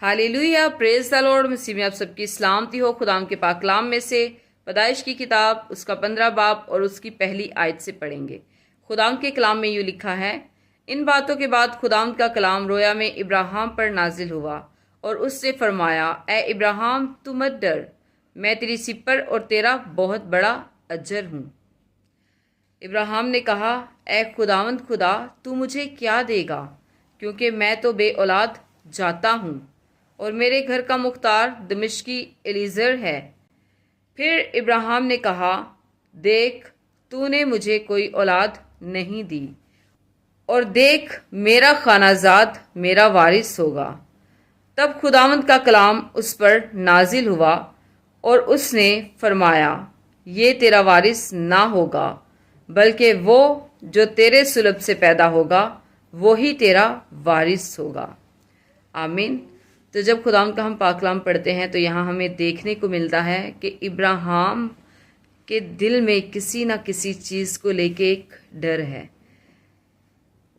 Hallelujah, praise the Lord. मसीह में आप सबकी सलामती हो। खुदाम के पाक कलाम में से पैदाइश की किताब उसका 15 बाब और उसकी पहली आयत से पढ़ेंगे। खुदाम के कलाम में यूँ लिखा है, इन बातों के बाद खुदाम का कलाम रोया में इब्राहिम पर नाजिल हुआ और उससे फरमाया, ए इब्राहिम, तू मत डर, मैं तेरी सिपर और तेरा बहुत बड़ा अजर हूँ। इब्राहिम ने कहा, ए खुदावंद खुदा, तू मुझे क्या देगा, क्योंकि मैं तो बे औलाद जाता हूँ और मेरे घर का मुख्तार दमिश्की एलीजर है। फिर इब्राहिम ने कहा, देख, तूने मुझे कोई औलाद नहीं दी, और देख, मेरा खानाजाद मेरा वारिस होगा। तब खुदावंद का कलाम उस पर नाजिल हुआ और उसने फरमाया, ये तेरा वारिस ना होगा, बल्कि वो जो तेरे सुलभ से पैदा होगा वो ही तेरा वारिस होगा। आमीन। तो जब खुदाम का हम पाकलाम पढ़ते हैं तो यहाँ हमें देखने को मिलता है कि इब्राहिम के दिल में किसी न किसी चीज़ को लेके एक डर है,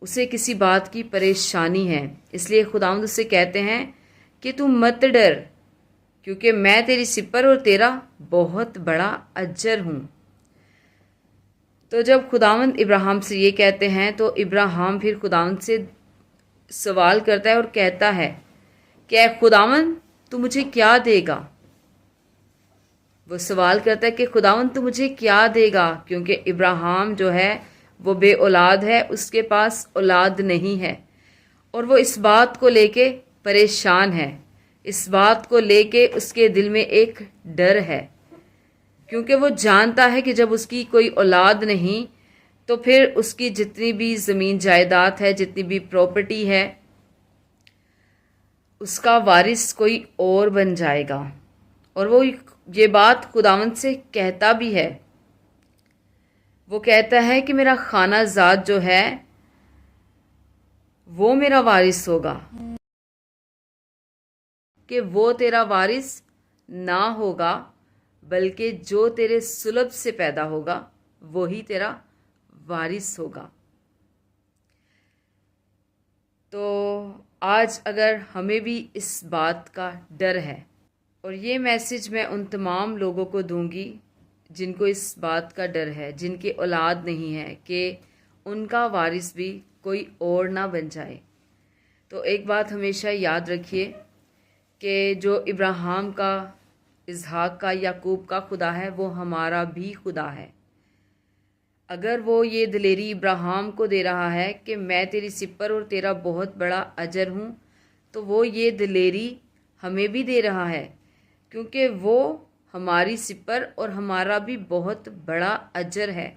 उसे किसी बात की परेशानी है। इसलिए खुदावंद उससे कहते हैं कि तू मत डर, क्योंकि मैं तेरी सिपर और तेरा बहुत बड़ा अजर हूँ। तो जब खुदावंद इब्राहिम से ये कहते हैं तो इब्राहिम फिर खुदावंद से सवाल करता है और कहता है कि खुदावंद, तू मुझे क्या देगा। वो सवाल करता है कि खुदावंद, तू मुझे क्या देगा, क्योंकि इब्राहिम जो है वो बे औलाद है, उसके पास औलाद नहीं है और वो इस बात को लेके परेशान है। इस बात को लेके उसके दिल में एक डर है, क्योंकि वो जानता है कि जब उसकी कोई औलाद नहीं तो फिर उसकी जितनी भी ज़मीन जायदाद है, जितनी भी प्रॉपर्टी है, उसका वारिस कोई और बन जाएगा। और वो ये बात खुदावंद से कहता भी है। वो कहता है कि मेरा खानाजाद जो है वो मेरा वारिस होगा, कि वो तेरा वारिस ना होगा, बल्कि जो तेरे सुलभ से पैदा होगा वो ही तेरा वारिस होगा। तो आज अगर हमें भी इस बात का डर है, और ये मैसेज मैं उन तमाम लोगों को दूंगी जिनको इस बात का डर है, जिनकी औलाद नहीं है, कि उनका वारिस भी कोई और ना बन जाए। तो एक बात हमेशा याद रखिए कि जो इब्राहिम का, इसहाक का, याकूब का खुदा है वो हमारा भी खुदा है। अगर वो ये दिलेरी इब्राहिम को दे रहा है कि मैं तेरी सिपर और तेरा बहुत बड़ा अजर हूँ, तो वो ये दिलेरी हमें भी दे रहा है, क्योंकि वो हमारी सिपर और हमारा भी बहुत बड़ा अजर है।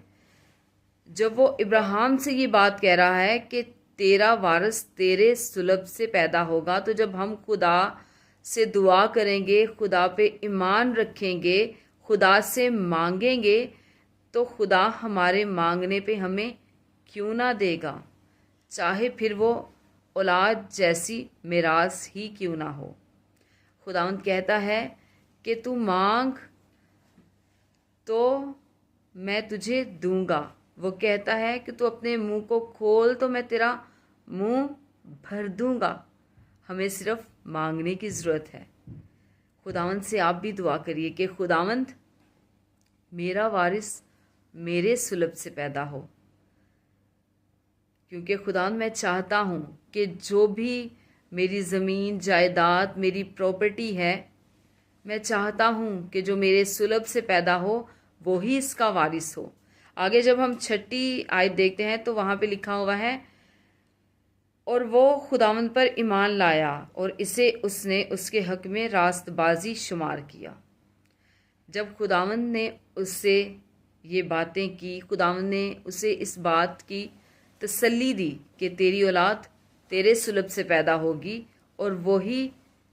जब वो इब्राहिम से ये बात कह रहा है कि तेरा वारिस तेरे सुलभ से पैदा होगा, तो जब हम खुदा से दुआ करेंगे, खुदा पे ईमान रखेंगे, खुदा से मांगेंगे, तो खुदा हमारे मांगने पे हमें क्यों ना देगा, चाहे फिर वो औलाद जैसी मिरास ही क्यों ना हो। खुदावंद कहता है कि तू मांग तो मैं तुझे दूंगा। वो कहता है कि तू अपने मुंह को खोल तो मैं तेरा मुंह भर दूंगा। हमें सिर्फ मांगने की ज़रूरत है। खुदावंद से आप भी दुआ करिए कि खुदावंद, मेरा वारिस मेरे सुलभ से पैदा हो, क्योंकि खुदावंद मैं चाहता हूँ कि जो भी मेरी ज़मीन जायदाद, मेरी प्रॉपर्टी है, मैं चाहता हूँ कि जो मेरे सुलभ से पैदा हो वो ही इसका वारिस हो। आगे जब हम 6 आयत देखते हैं तो वहाँ पे लिखा हुआ है, और वो खुदावंद पर ईमान लाया और इसे उसने उसके हक में रास्तबाजी शुमार किया। जब खुदावंद ने उससे ये बातें की, खुदावंद ने उसे इस बात की तसल्ली दी कि तेरी औलाद तेरे सुलभ से पैदा होगी और वो ही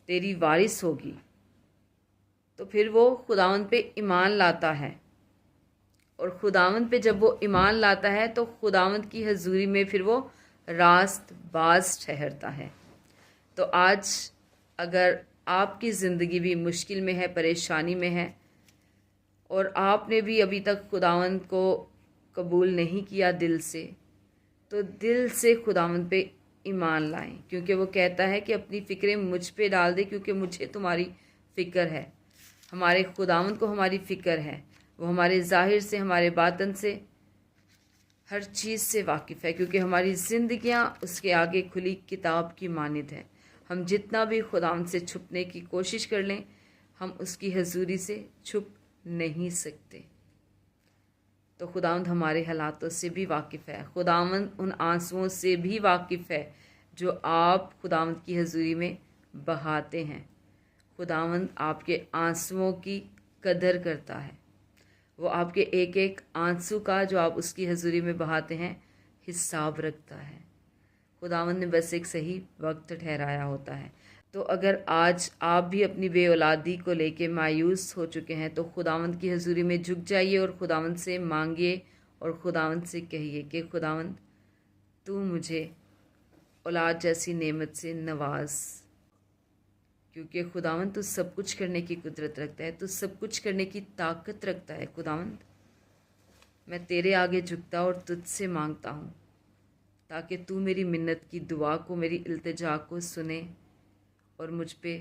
तेरी वारिस होगी, तो फिर वो खुदावंद पे ईमान लाता है। और खुदावंद पे जब वो ईमान लाता है तो खुदावंद की हजूरी में फिर वो रास्तबाज ठहरता है। तो आज अगर आपकी ज़िंदगी भी मुश्किल में है, परेशानी में है, और आपने भी अभी तक खुदावंद को कबूल नहीं किया दिल से, तो दिल से खुदावंद पे ईमान लाएं, क्योंकि वो कहता है कि अपनी फ़िक्रें मुझ पे डाल दे, क्योंकि मुझे तुम्हारी फ़िक्र है। हमारे खुदावंद को हमारी फ़िक्र है। वो हमारे ज़ाहिर से, हमारे बातन से, हर चीज़ से वाकिफ़ है, क्योंकि हमारी ज़िंदगियाँ उसके आगे खुली किताब की मानिद है। हम जितना भी खुदावंद से छुपने की कोशिश कर लें, हम उसकी हजूरी से छुप नहीं सकते। तो खुदावंद हमारे हालातों से भी वाकिफ़ है। खुदावंद उन आंसुओं से भी वाकिफ़ है जो आप खुदावंद की हजूरी में बहाते हैं। खुदावंद आपके आंसुओं की कदर करता है। वो आपके एक एक आंसू का जो आप उसकी हजूरी में बहाते हैं हिसाब रखता है। खुदावंद ने बस एक सही वक्त ठहराया होता है। तो अगर आज आप भी अपनी बेऔलादी को लेके मायूस हो चुके हैं, तो खुदावंद की हजूरी में झुक जाइए और खुदावंद से मांगिए और खुदावंद से कहिए कि खुदावंद तू मुझे औलाद जैसी नेमत से नवाज, क्योंकि खुदावंद तू सब कुछ करने की कुदरत रखता है, तू सब कुछ करने की ताकत रखता है। खुदावंद मैं तेरे आगे झुकता और तुझसे मांगता हूँ ताकि तू मेरी मिन्नत की दुआ को, मेरी इल्तिजा को सुने और मुझ पे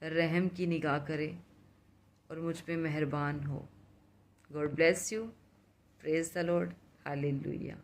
रहम की निगाह करे और मुझ पे मेहरबान हो। God bless you. Praise the Lord. Hallelujah.